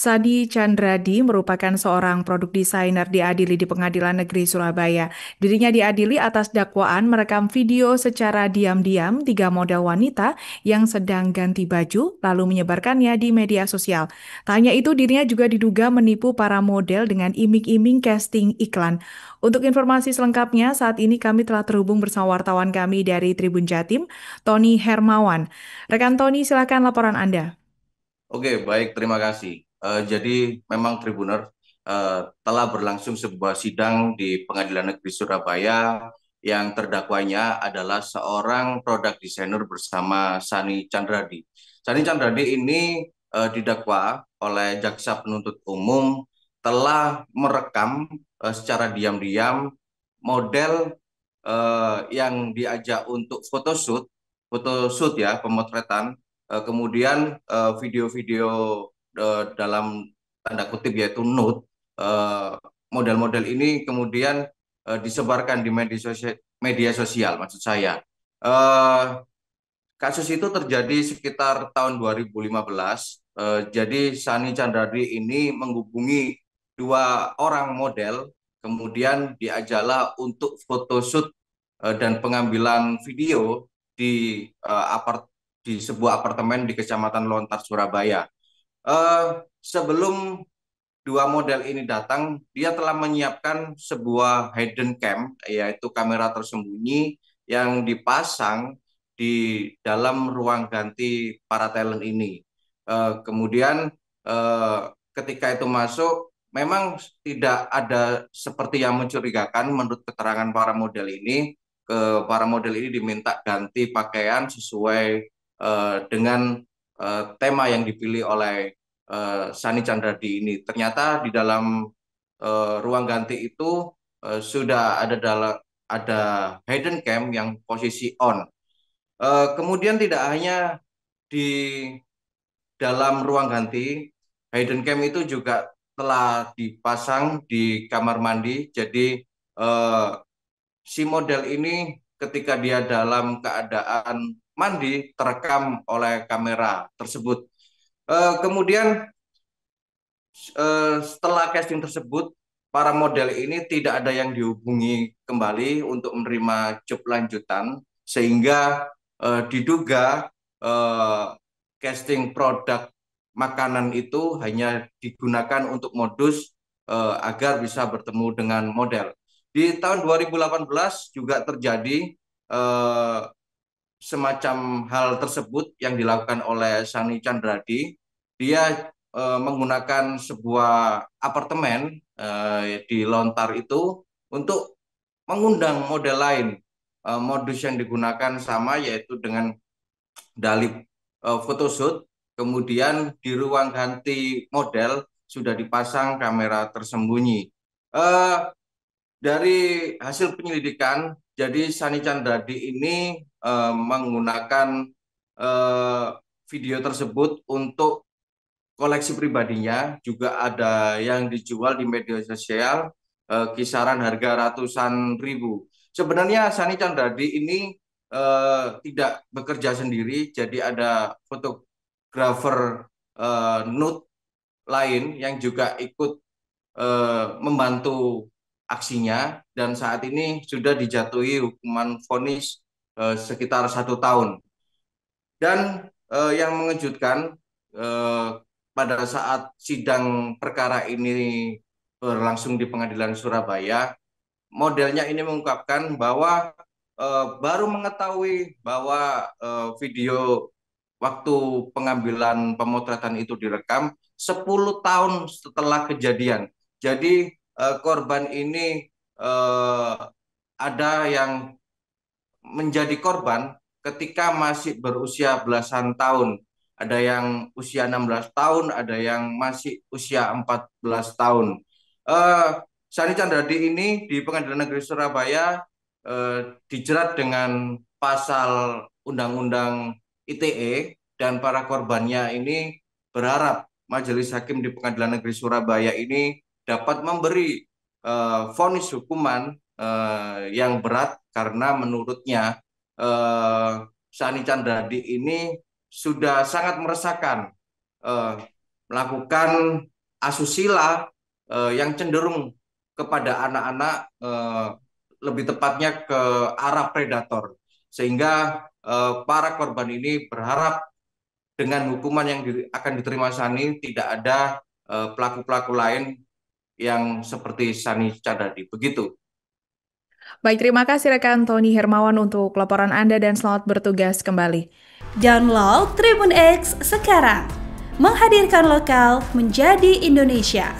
Sadi Chandradi merupakan seorang produk desainer diadili di Pengadilan Negeri Surabaya. Dirinya diadili atas dakwaan merekam video secara diam-diam tiga model wanita yang sedang ganti baju lalu menyebarkannya di media sosial. Tak hanya itu, dirinya juga diduga menipu para model dengan iming-iming casting iklan. Untuk informasi selengkapnya, saat ini kami telah terhubung bersama wartawan kami dari Tribun Jatim, Tony Hermawan. Rekan Tony, silakan laporan Anda. Oke, baik, terima kasih. Jadi memang Tribuner telah berlangsung sebuah sidang di Pengadilan Negeri Surabaya yang terdakwanya adalah seorang produk desainer bersama Sani Chandradi. Sani Chandradi ini didakwa oleh jaksa penuntut umum telah merekam secara diam-diam model yang diajak untuk photoshoot ya, pemotretan. Kemudian video-video dalam tanda kutip yaitu nude, eh, model-model ini kemudian disebarkan di media sosial maksud saya. Eh, Kasus itu terjadi sekitar tahun 2015. Jadi Sani Chandradi ini menghubungi dua orang model, kemudian diajaklah untuk photoshoot dan pengambilan video di di sebuah apartemen di Kecamatan Lontar, Surabaya. Sebelum dua model ini datang, dia telah menyiapkan sebuah hidden cam, yaitu kamera tersembunyi yang dipasang di dalam ruang ganti para talent ini. Kemudian eh, ketika itu masuk, memang tidak ada seperti yang mencurigakan menurut keterangan para model ini. Para model ini diminta ganti pakaian sesuai dengan tema yang dipilih oleh Sani Chandradi ini. Ternyata di dalam ruang ganti itu sudah ada hidden cam yang posisi on. Kemudian tidak hanya di dalam ruang ganti, hidden cam itu juga telah dipasang di kamar mandi. Jadi eh, si model ini ketika dia dalam keadaan mandi terekam oleh kamera tersebut. Kemudian setelah casting tersebut, para model ini tidak ada yang dihubungi kembali untuk menerima job lanjutan, sehingga diduga eh, casting produk makanan itu hanya digunakan untuk modus agar bisa bertemu dengan model. Di tahun 2018 juga terjadi eh, semacam hal tersebut yang dilakukan oleh Sani Chandradi. Dia menggunakan sebuah apartemen di Lontar itu untuk mengundang model lain. Modus yang digunakan sama yaitu dengan dalih photoshoot, kemudian di ruang ganti model sudah dipasang kamera tersembunyi. Eh, dari hasil penyelidikan, jadi Sani Chandradi ini menggunakan eh, video tersebut untuk koleksi pribadinya, juga ada yang dijual di media sosial kisaran harga ratusan ribu. Sebenarnya Sani Chandradi ini tidak bekerja sendiri, jadi ada fotografer nude lain yang juga ikut membantu aksinya, dan saat ini sudah dijatuhi hukuman vonis sekitar 1 tahun. Dan yang mengejutkan, eh, pada saat sidang perkara ini berlangsung di Pengadilan Surabaya, modelnya ini mengungkapkan bahwa baru mengetahui bahwa video waktu pengambilan pemotretan itu direkam 10 tahun setelah kejadian. Jadi korban ini eh, ada yang menjadi korban ketika masih berusia belasan tahun. Ada yang usia 16 tahun, ada yang masih usia 14 tahun. Eh, Sani Chandradi ini di Pengadilan Negeri Surabaya dijerat dengan pasal Undang-Undang ITE, dan para korbannya ini berharap Majelis Hakim di Pengadilan Negeri Surabaya ini dapat memberi vonis hukuman yang berat, karena menurutnya Sani Chandradi ini sudah sangat meresahkan eh, melakukan asusila yang cenderung kepada anak-anak, lebih tepatnya ke arah predator. Sehingga para korban ini berharap dengan hukuman yang akan diterima Sani tidak ada pelaku-pelaku lain yang seperti Sani Cadadi. Begitu. Baik, terima kasih rekan Tony Hermawan untuk laporan Anda dan selamat bertugas kembali. Download Tribun X sekarang, menghadirkan lokal menjadi Indonesia.